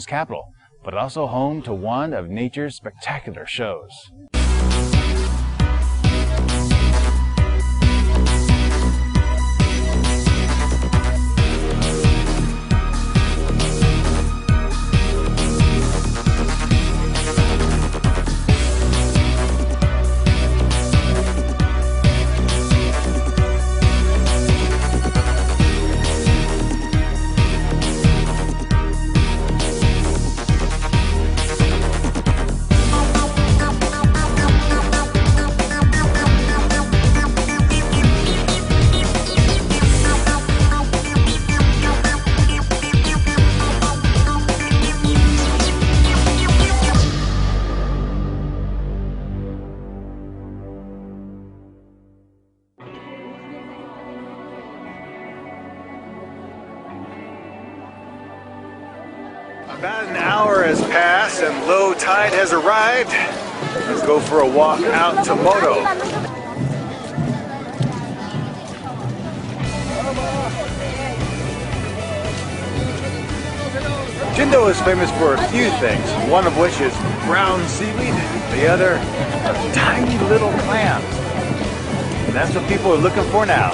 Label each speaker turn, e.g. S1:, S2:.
S1: capital, but also home to one of nature's spectacular shows.
S2: About an hour has passed and low tide has arrived. Let's go for a walk out to Moto. Jindo is famous for a few things, one of which is brown seaweed, the other are tiny little clams. And that's what people are looking for now.